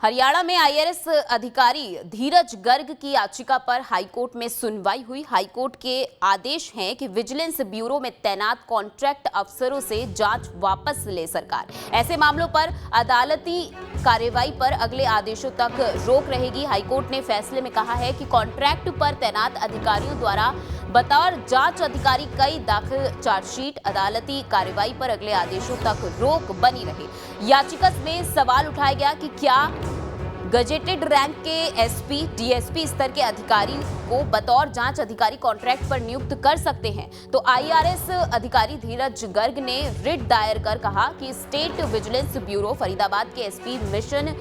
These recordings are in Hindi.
हरियाणा में आईआरएस अधिकारी धीरज गर्ग की याचिका पर हाईकोर्ट में सुनवाई हुई। हाईकोर्ट के आदेश हैं कि विजिलेंस ब्यूरो में तैनात कॉन्ट्रैक्ट अफसरों से जांच वापस ले सरकार। ऐसे मामलों पर अदालती कार्रवाई पर अगले आदेशों तक रोक रहेगी। हाईकोर्ट ने फैसले में कहा है कि कॉन्ट्रैक्ट पर तैनात अधिकारियों द्वारा बतौर जांच अधिकारी कई दाखिल चार्जशीट अदालती कार्रवाई पर अगले आदेशों तक रोक बनी रही। याचिका में सवाल उठाया गया कि क्या गजेटेड रैंक के एसपी, डीएसपी स्तर के अधिकारी को बतौर जांच अधिकारी कॉन्ट्रैक्ट पर नियुक्त कर सकते हैं। तो आईआरएस अधिकारी धीरज गर्ग ने रिट दायर कर कहा कि स्टेट विजिलेंस ब्यूरो फरीदाबाद के एसपी मिशन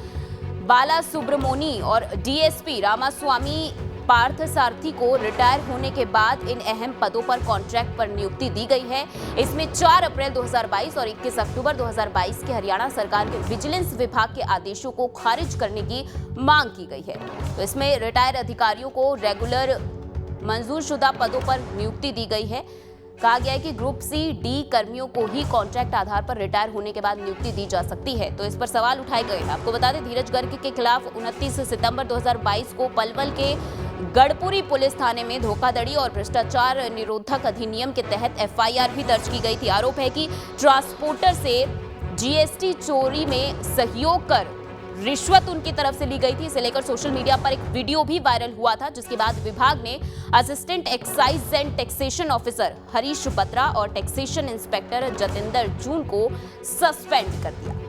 बाला सुब्रमोनी और डीएसपी रामास्वामी पार्थ सारथी को रिटायर होने के बाद इन अहम पदों पर कॉन्ट्रैक्ट पर नियुक्ति दी गई है। इसमें 4 अप्रैल 2022 और 21 अक्टूबर 2022 के हरियाणा सरकार के विजिलेंस विभाग के आदेशों को खारिज करने की मांग की गई है। तो इसमें रिटायर अधिकारियों को रेगुलर मंजूरशुदा पदों पर नियुक्ति दी गई है। कहा गया है कि ग्रुप सी डी कर्मियों को ही कॉन्ट्रैक्ट आधार पर रिटायर होने के बाद नियुक्ति दी जा सकती है। तो इस पर सवाल उठाए गए हैं। आपको बता दें, धीरज गर्ग के खिलाफ 29 सितंबर 2022 को पलवल के गढ़पुरी पुलिस थाने में धोखाधड़ी और भ्रष्टाचार निरोधक अधिनियम के तहत एफआईआर भी दर्ज की गई थी। आरोप है कि ट्रांसपोर्टर से जीएसटी चोरी में सहयोग कर रिश्वत उनकी तरफ से ली गई थी। इसे लेकर सोशल मीडिया पर एक वीडियो भी वायरल हुआ था, जिसके बाद विभाग ने assistant excise and taxation officer Harish Batra और टैक्सेशन इंस्पेक्टर जतेंद्र जून को सस्पेंड कर दिया।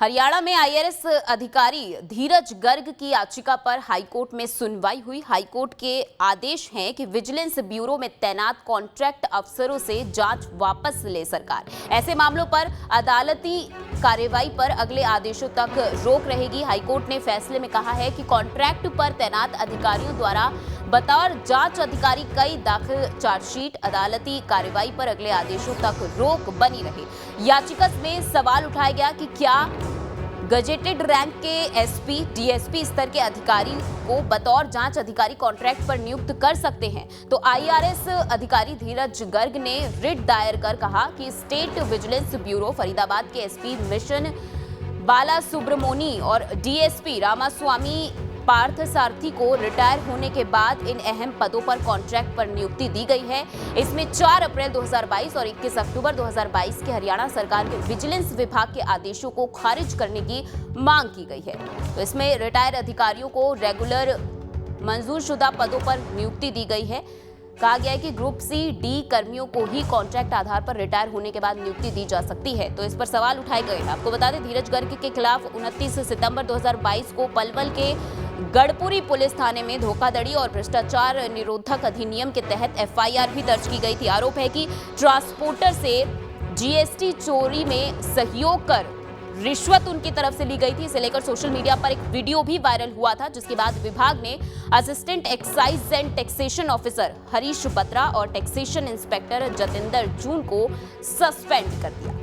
हरियाणा में आईआरएस अधिकारी धीरज गर्ग की याचिका पर हाईकोर्ट में सुनवाई हुई। हाईकोर्ट के आदेश हैं कि विजिलेंस ब्यूरो में तैनात कॉन्ट्रैक्ट अफसरों से जांच वापस ले सरकार। ऐसे मामलों पर अदालती कार्रवाई पर अगले आदेशों तक रोक रहेगी। हाईकोर्ट ने फैसले में कहा है कि कॉन्ट्रैक्ट पर तैनात अधिकारियों द्वारा बतौर जांच अधिकारी कई दाखिल चार्जशीट अदालती कार्रवाई पर अगले आदेशों तक रोक बनी रही। याचिका में सवाल उठाया गया कि क्या गजेटेड रैंक के एसपी, डीएसपी स्तर के अधिकारी को बतौर जांच अधिकारी कॉन्ट्रैक्ट पर नियुक्त कर सकते हैं। तो आईआरएस अधिकारी धीरज गर्ग ने रिट दायर कर कहा कि स्टेट विजिलेंस ब्यूरो फरीदाबाद के एसपी मिशन बाला सुब्रमोनी और डीएसपी रामास्वामी पार्थ सारथी को रिटायर होने के बाद इन अहम पदों पर कॉन्ट्रैक्ट पर नियुक्ति दी गई है। इसमें 4 अप्रैल 2022 और 21 अक्टूबर 2022 के हरियाणा सरकार के विजिलेंस विभाग के आदेशों को खारिज करने की मांग की गई है। तो इसमें रिटायर अधिकारियों को रेगुलर मंजूरशुदा पदों पर नियुक्ति दी गई है। कहा गया है कि ग्रुप सी डी कर्मियों को ही कॉन्ट्रैक्ट आधार पर रिटायर होने के बाद नियुक्ति दी जा सकती है। तो इस पर सवाल उठाए गए हैं। आपको बता दें, धीरज गर्ग के खिलाफ 29 सितंबर 2022 को पलवल के गढ़पुरी पुलिस थाने में धोखाधड़ी और भ्रष्टाचार निरोधक अधिनियम के तहत एफआईआर भी दर्ज की गई थी। आरोप है कि ट्रांसपोर्टर से जीएसटी चोरी में सहयोग कर रिश्वत उनकी तरफ से ली गई थी। इसे लेकर सोशल मीडिया पर एक वीडियो भी वायरल हुआ था, जिसके बाद विभाग ने assistant excise and taxation officer Harish Batra और टैक्सेशन इंस्पेक्टर जतेंद्र जून को सस्पेंड कर दिया।